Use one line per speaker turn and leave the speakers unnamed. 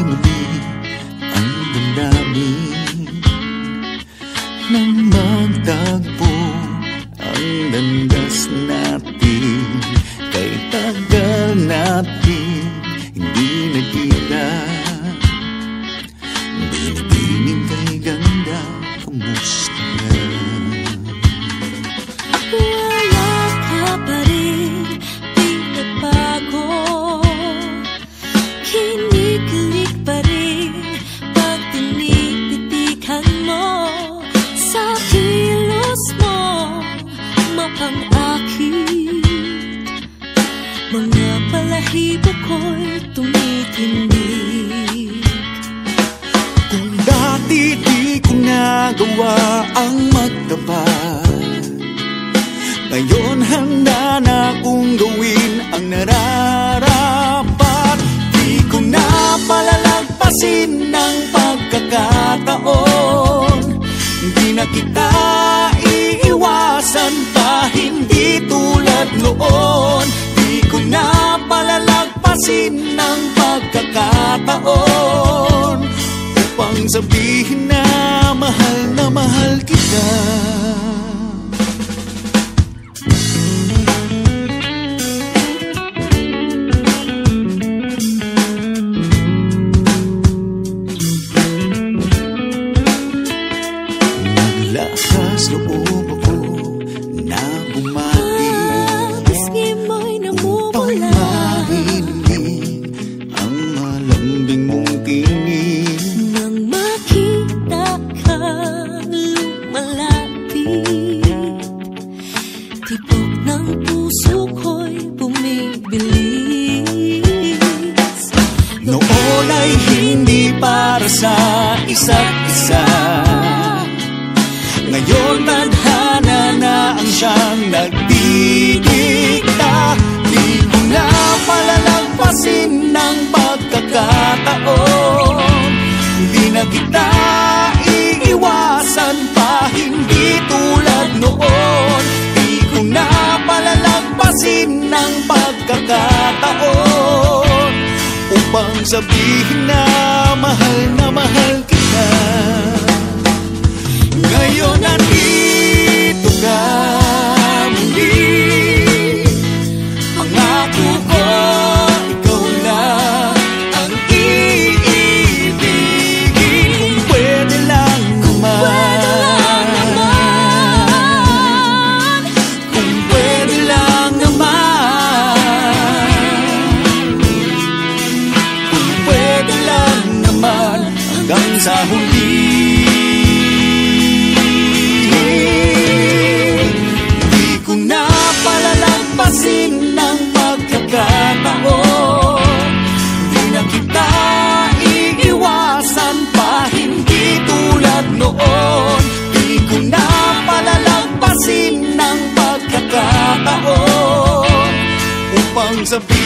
muli ang damdamin nang magtagpo ang landas natin. Kay tagal natin hindi nagkita, binibining kay ganda, kamusta na?
Wala ka pa rin, di nagbago. Kinikilig pa rin pag tinititikan mo. Sa kilos mo mapang-akit, mga balahibo ko'y tumitindig.
Kung dati di ko nagawa ang magtapat, ngayon handa na kong gawin ang nararapat. Di ko na palalagpasin ng pagkakataon, hindi na kita iiwasan pa, hindi tulad noon. Di ko na palalagpasin ng pagkakataon upang sabihin na mahal kita. Naglakas loob ako na bumati
Pisngi mo'y
upang
namumula,
marinig ang malambing mong tinig.
nang makita kang lumalapit, tibok ng puso ko'y bumibilis.
Noon ay hindi para sa isa't isa, ngayon tadhana na ang siyang nagdidikta. Di ko na palalagpasin ng pagkakataon, hindi na kita iiwasan pa, hindi tulad noon. Di ko na palalagpasin ng pagkakataon upang sabihin na mahal kita. Ngayon nandito ka muli, pangako ko ikaw lang ang iibigin. Kung pwede lang naman, kung pwede lang naman, kung pwede lang naman, hanggang sa huli. Palalagpasin ng pagkakataon, di na kita iiwasan pa, hindi tulad noon. Di ko na palalagpasin ng pagkakataon upang sabihin